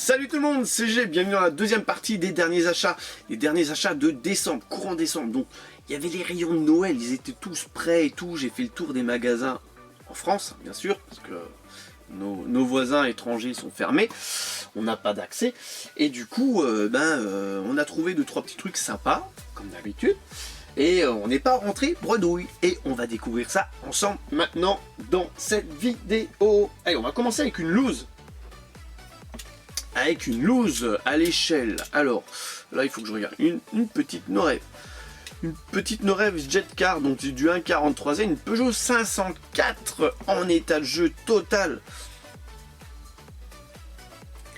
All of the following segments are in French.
Salut tout le monde, c'est G, bienvenue dans la deuxième partie des derniers achats. Les derniers achats de décembre, courant décembre. Donc il y avait les rayons de Noël, ils étaient tous prêts et tout. J'ai fait le tour des magasins en France, bien sûr, parce que nos voisins étrangers sont fermés. On n'a pas d'accès. Et du coup, on a trouvé 2-3 petits trucs sympas, comme d'habitude. Et on n'est pas rentré bredouille. Et on va découvrir ça ensemble maintenant dans cette vidéo. Allez, on va commencer avec une loose. Avec une loose à l'échelle. Alors, là il faut que je regarde. Une petite Norev. Une petite Norev Jet Car, donc c'est du 1.43Z, une Peugeot 504 en état de jeu total.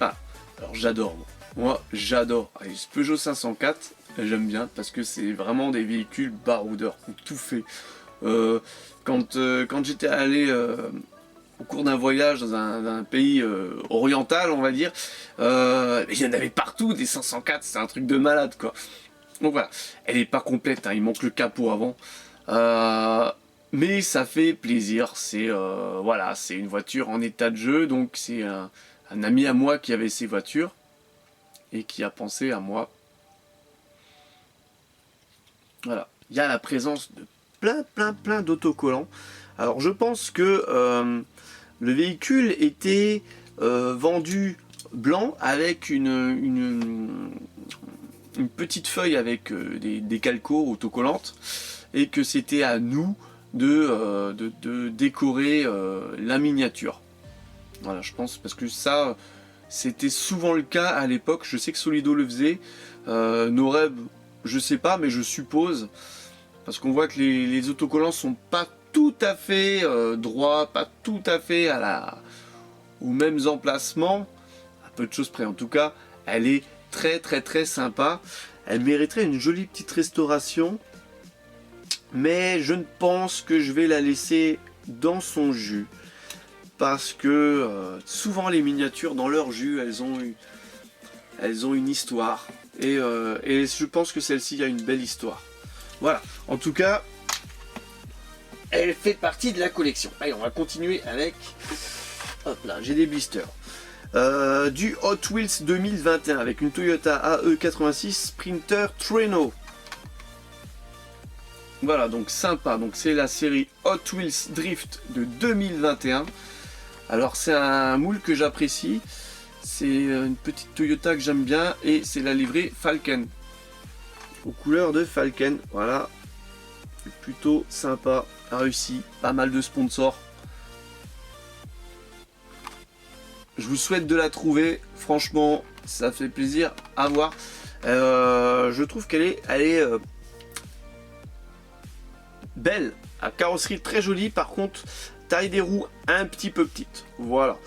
Ah, alors j'adore. Moi j'adore. Ce Peugeot 504, j'aime bien parce que c'est vraiment des véhicules baroudeurs, tout fait. Quand j'étais allé au cours d'un voyage dans un pays oriental, on va dire, il y en avait partout des 504, c'est un truc de malade quoi. Donc voilà, elle n'est pas complète, hein, il manque le capot avant, mais ça fait plaisir. C'est voilà, c'est une voiture en état de jeu, donc c'est un ami à moi qui avait ces voitures et qui a pensé à moi. Voilà, il y a la présence de plein d'autocollants. Alors je pense que le véhicule était vendu blanc avec une petite feuille avec des calcos autocollantes et que c'était à nous de décorer la miniature. Voilà, je pense, parce que ça, c'était souvent le cas à l'époque. Je sais que Solido le faisait. Norev, je sais pas, mais je suppose. Parce qu'on voit que les autocollants sont pas tout à fait droits, pas tout à fait aux mêmes emplacements, à peu de choses près. En tout cas, elle est très sympa. Elle mériterait une jolie petite restauration, mais je ne pense que je vais la laisser dans son jus, parce que souvent les miniatures dans leur jus, elles ont une histoire, et je pense que celle-ci a une belle histoire. Voilà, en tout cas, elle fait partie de la collection. Allez, on va continuer avec... Hop là, j'ai des blisters. Du Hot Wheels 2021 avec une Toyota AE86 Sprinter Treno. Voilà, donc sympa. Donc c'est la série Hot Wheels Drift de 2021. Alors c'est un moule que j'apprécie. C'est une petite Toyota que j'aime bien et c'est la livrée Falken. Aux couleurs de Falken, voilà. C'est plutôt sympa, réussi, pas mal de sponsors. Je vous souhaite de la trouver, franchement, ça fait plaisir à voir. Je trouve qu'elle est belle, à carrosserie très jolie, par contre, taille des roues un petit peu petite. Voilà,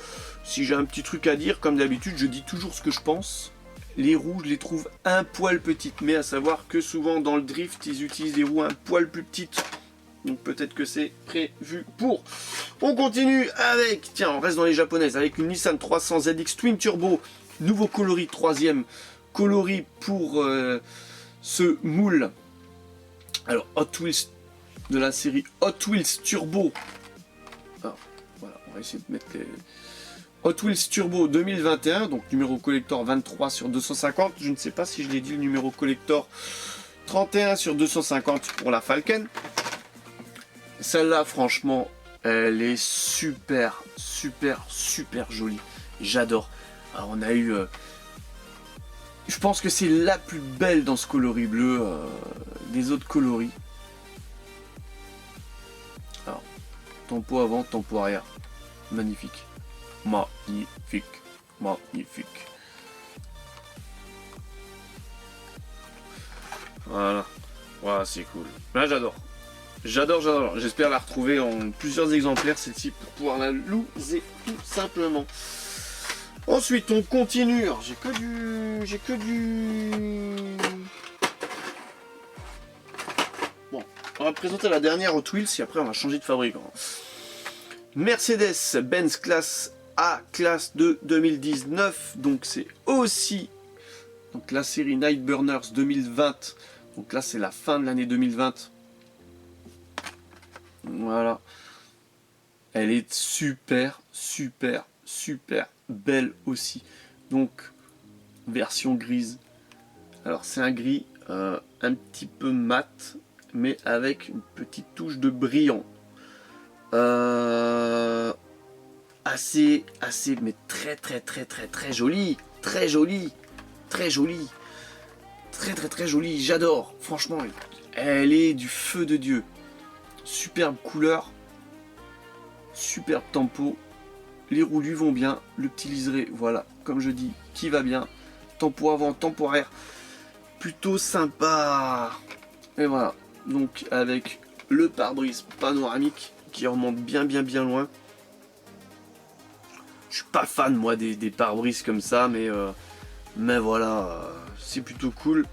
si j'ai un petit truc à dire, comme d'habitude, je dis toujours ce que je pense. Les roues, je les trouve un poil petites, mais à savoir que souvent dans le drift, ils utilisent des roues un poil plus petites. Donc peut-être que c'est prévu pour. On continue avec, tiens, on reste dans les japonaises, avec une Nissan 300 ZX Twin Turbo, nouveau coloris, troisième coloris pour ce moule. Alors Hot Wheels de la série Hot Wheels Turbo. Alors, voilà, on va essayer de mettre les... Hot Wheels Turbo 2021, donc numéro collector 23 sur 250. Je ne sais pas si je l'ai dit, le numéro collector 31 sur 250 pour la Falken. Celle-là, franchement, elle est super jolie. J'adore. Alors, on a eu... je pense que c'est la plus belle dans ce coloris bleu des autres coloris. Alors, tempo avant, tempo arrière. Magnifique. Magnifique. Voilà. Voilà, c'est cool. Là, j'adore. J'adore. J'espère la retrouver en plusieurs exemplaires, celle-ci, pour pouvoir la loser tout simplement. Ensuite, on continue. Alors, j'ai que du... Bon, on va présenter la dernière Hot Wheels et après on va changer de fabricant. Mercedes-Benz classe A, classe de 2019. Donc c'est aussi donc la série Nightburners 2020. Donc là, c'est la fin de l'année 2020. Voilà. Elle est super belle aussi. Donc version grise. Alors c'est un gris un petit peu mat, mais avec une petite touche de brillant. Assez, mais très joli, très joli, très joli, très joli. J'adore, franchement, elle est du feu de Dieu. Superbe couleur, superbe tempo. Les roues lui vont bien, le petit liseré, voilà, comme je dis, qui va bien. Tempo avant, tempo arrière, plutôt sympa. Et voilà, donc avec le pare-brise panoramique qui remonte bien loin. Je suis pas fan moi des pare-brise comme ça, mais voilà, c'est plutôt cool.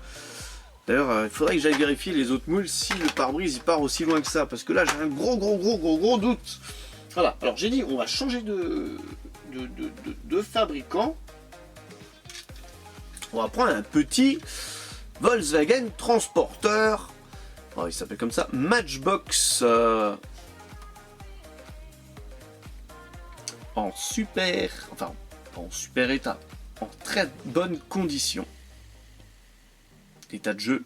D'ailleurs, il faudrait que j'aille vérifier les autres moules si le pare-brise il part aussi loin que ça, parce que là j'ai un gros doute. Voilà, alors j'ai dit on va changer de fabricant. On va prendre un petit Volkswagen Transporter. Oh, il s'appelle comme ça, Matchbox. En super état, en très bonne condition. État de jeu.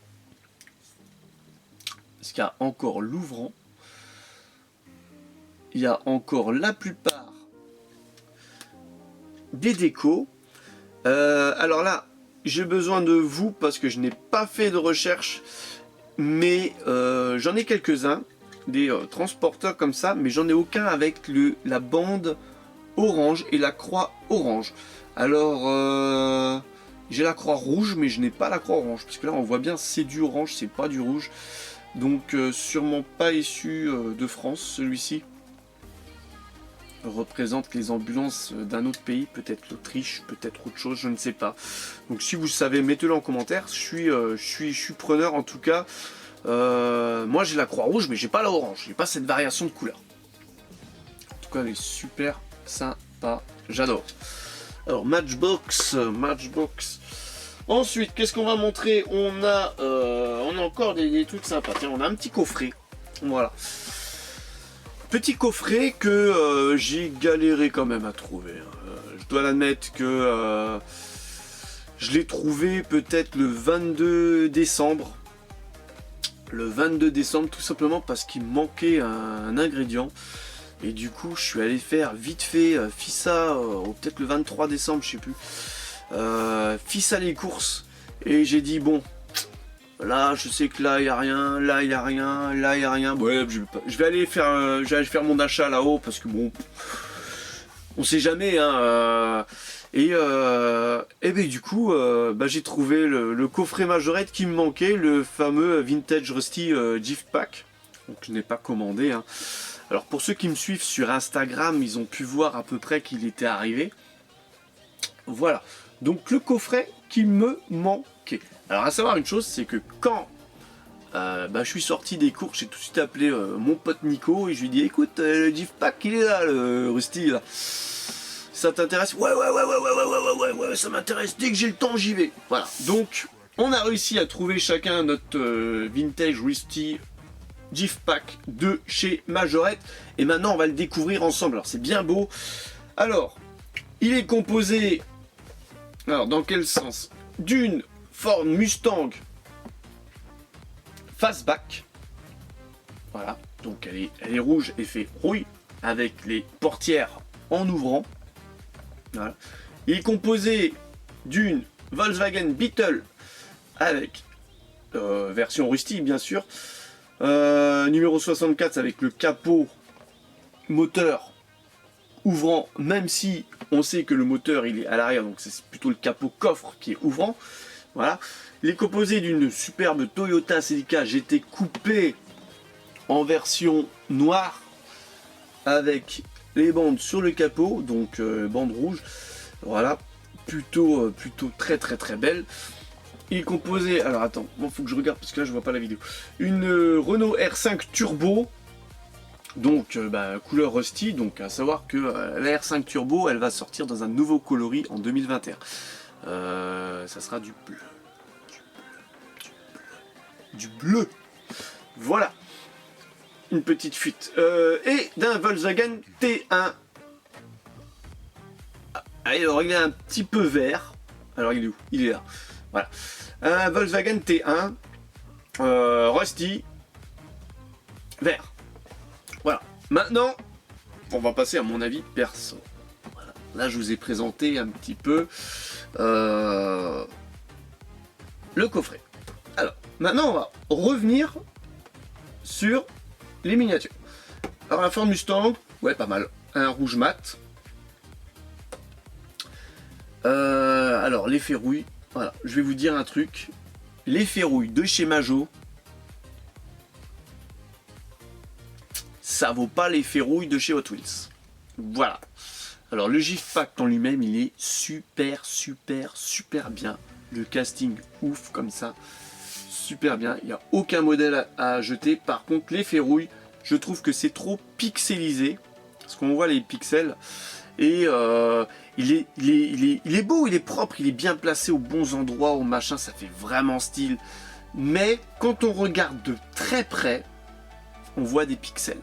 Parce qu'il y a encore l'ouvrant. Il y a encore la plupart des décos. Alors là, j'ai besoin de vous parce que je n'ai pas fait de recherche, mais j'en ai quelques-uns, des transporteurs comme ça, mais j'en ai aucun avec la bande orange et la croix orange. Alors j'ai la croix rouge, mais je n'ai pas la croix orange, parce que là on voit bien c'est du orange, c'est pas du rouge, donc sûrement pas issu de France. Celui-ci représente les ambulances d'un autre pays, peut-être l'Autriche, peut-être autre chose, je ne sais pas. Donc si vous savez, mettez-le en commentaire, je suis preneur en tout cas. Moi j'ai la croix rouge, mais j'ai pas la orange, j'ai pas cette variation de couleur. En tout cas elle est super sympa, j'adore. Alors Matchbox. Ensuite, qu'est-ce qu'on va montrer? On a encore des trucs sympas. Tiens, on a un petit coffret. Voilà. Petit coffret que j'ai galéré quand même à trouver. Je dois l'admettre que je l'ai trouvé peut-être le 22 décembre. Le 22 décembre, tout simplement parce qu'il manquait un ingrédient. Et du coup, je suis allé faire vite fait Fissa, peut-être le 23 décembre, je sais plus. Fissa les courses. Et j'ai dit, bon, là, je sais que là, il n'y a rien, là, il n'y a rien, là, il n'y a rien. Ouais, je vais aller faire mon achat là-haut, parce que bon, on sait jamais, hein. Et ben, du coup, j'ai trouvé le coffret majorette qui me manquait, le fameux Vintage Rusty Gift Pack. Donc, je n'ai pas commandé, hein. Alors pour ceux qui me suivent sur Instagram, ils ont pu voir à peu près qu'il était arrivé. Voilà, donc le coffret qui me manquait. Alors à savoir une chose, c'est que quand je suis sorti des cours, j'ai tout de suite appelé mon pote Nico et je lui ai dit écoute, le gift pack il est là, le Rusty là. Ça t'intéresse? Ouais, ça m'intéresse, dès que j'ai le temps j'y vais. Voilà, donc on a réussi à trouver chacun notre Vintage Rusty Gift Pack de chez Majorette, et maintenant on va le découvrir ensemble. Alors c'est bien beau. Alors il est composé, alors dans quel sens, d'une Ford Mustang Fastback. Voilà, donc elle est rouge et fait rouille avec les portières en ouvrant. Voilà. Il est composé d'une Volkswagen Beetle avec version Rusty bien sûr. Numéro 64 avec le capot moteur ouvrant, même si on sait que le moteur il est à l'arrière, donc c'est plutôt le capot coffre qui est ouvrant. Voilà. Il est composé d'une superbe Toyota Celica GT coupée en version noire avec les bandes sur le capot, donc bande rouge. Voilà, plutôt très belle. Il est composé, alors attends, il faut que je regarde parce que là je vois pas la vidéo. Une Renault R5 Turbo, donc couleur Rusty, donc à savoir que la R5 Turbo elle va sortir dans un nouveau coloris en 2021. Ça sera du bleu. Du bleu. Voilà. Une petite fuite. Et d'un Volkswagen T1. Allez, alors il est un petit peu vert. Alors il est où? Il est là. Voilà. Un Volkswagen T1 Rusty vert. Voilà. Maintenant, on va passer à mon avis perso. Voilà. Là, je vous ai présenté un petit peu le coffret. Alors, maintenant, on va revenir sur les miniatures. Alors, la Ford Mustang, ouais, pas mal. Un rouge mat. Alors, les ferrouilles. Voilà, je vais vous dire un truc. Les ferrouilles de chez Majo, ça vaut pas les ferrouilles de chez Hot Wheels. Voilà. Alors le GIF Pact en lui-même, il est super bien. Le casting ouf comme ça. Super bien. Il n'y a aucun modèle à jeter. Par contre, les ferrouilles, je trouve que c'est trop pixelisé. Parce qu'on voit les pixels. Et il est beau, il est propre, il est bien placé aux bons endroits, au machin, ça fait vraiment style. Mais quand on regarde de très près, on voit des pixels.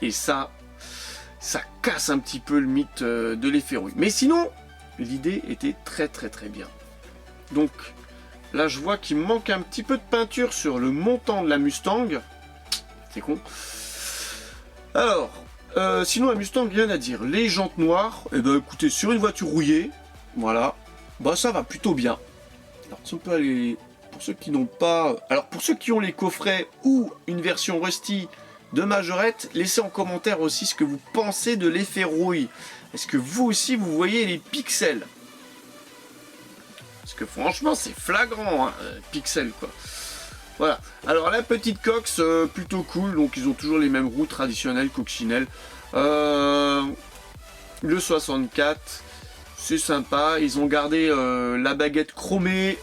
Et ça casse un petit peu le mythe de les ferrouilles. Mais sinon, l'idée était très bien. Donc là, je vois qu'il manque un petit peu de peinture sur le montant de la Mustang. C'est con. Alors, sinon la Mustang, rien à dire. Les jantes noires, et ben écoutez, sur une voiture rouillée, voilà, bah ça va plutôt bien. Alors si on peut aller, pour ceux qui n'ont pas, alors pour ceux qui ont les coffrets ou une version Rusty de Majorette, laissez en commentaire aussi ce que vous pensez de l'effet rouille. Est-ce que vous aussi vous voyez les pixels? Parce que franchement c'est flagrant, hein, pixels quoi. Voilà, alors la petite Cox, plutôt cool, donc ils ont toujours les mêmes roues traditionnelles, coccinelles. Le 64, c'est sympa, ils ont gardé la baguette chromée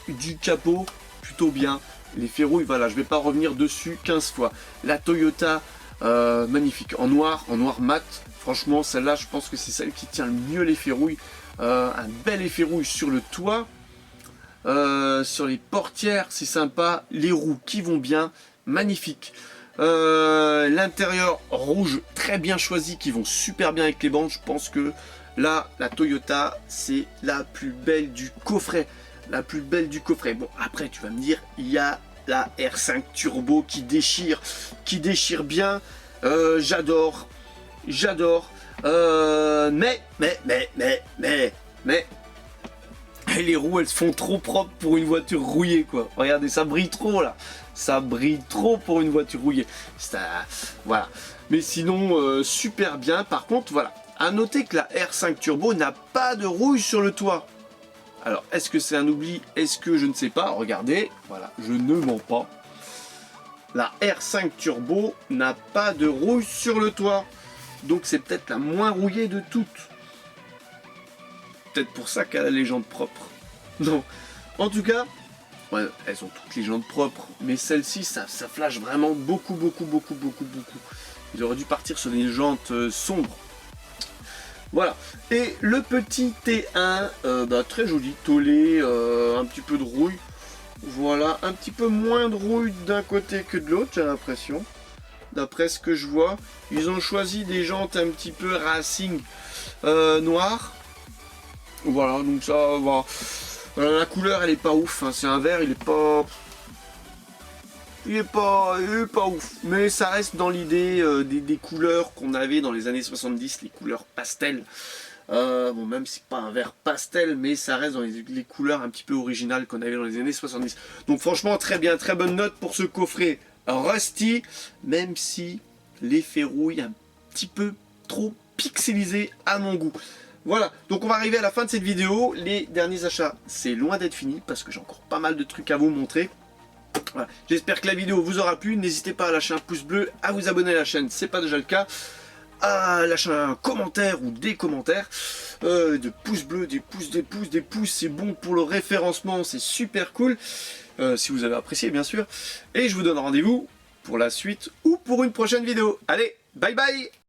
du capot, plutôt bien. Les ferrouilles, voilà, je vais pas revenir dessus 15 fois. La Toyota, magnifique, en noir mat, franchement celle-là je pense que c'est celle qui tient le mieux les ferrouilles. Un bel effet rouge sur le toit. Sur les portières, c'est sympa. Les roues qui vont bien, magnifique. L'intérieur rouge, très bien choisi, qui vont super bien avec les bandes. Je pense que là, la Toyota, c'est la plus belle du coffret. La plus belle du coffret. Bon, après, tu vas me dire, il y a la R5 Turbo qui déchire bien. J'adore. Mais les roues elles se font trop propres pour une voiture rouillée quoi. Regardez, ça brille trop là. Ça brille trop pour une voiture rouillée. Ça, voilà. Mais sinon, super bien. Par contre, voilà. À noter que la R5 Turbo n'a pas de rouille sur le toit. Alors, est-ce que c'est un oubli? Est-ce que je ne sais pas? Regardez, voilà, je ne mens pas. La R5 Turbo n'a pas de rouille sur le toit. Donc c'est peut-être la moins rouillée de toutes. Peut-être pour ça qu'elle a les jantes propres. Non. En tout cas, ouais, elles ont toutes les jantes propres. Mais celle-ci, ça flash vraiment beaucoup. Ils auraient dû partir sur des jantes sombres. Voilà. Et le petit T1, très joli, tolé, un petit peu de rouille. Voilà, un petit peu moins de rouille d'un côté que de l'autre, j'ai l'impression. D'après ce que je vois, ils ont choisi des jantes un petit peu racing noires. Voilà, donc ça va. La couleur, elle est pas ouf. Hein. C'est un vert, il est pas ouf. Mais ça reste dans l'idée des couleurs qu'on avait dans les années 70, les couleurs pastel. Bon, même si c'est pas un vert pastel, mais ça reste dans les couleurs un petit peu originales qu'on avait dans les années 70. Donc franchement, très bien, très bonne note pour ce coffret Rusty, même si l'effet rouille un petit peu trop pixelisé à mon goût. Voilà, donc on va arriver à la fin de cette vidéo. Les derniers achats, c'est loin d'être fini, parce que j'ai encore pas mal de trucs à vous montrer. Voilà. J'espère que la vidéo vous aura plu. N'hésitez pas à lâcher un pouce bleu, à vous abonner à la chaîne, c'est pas déjà le cas, à lâcher un commentaire ou des commentaires, de pouces bleus, des pouces, c'est bon pour le référencement, c'est super cool, si vous avez apprécié bien sûr. Et je vous donne rendez-vous pour la suite ou pour une prochaine vidéo. Allez, bye bye!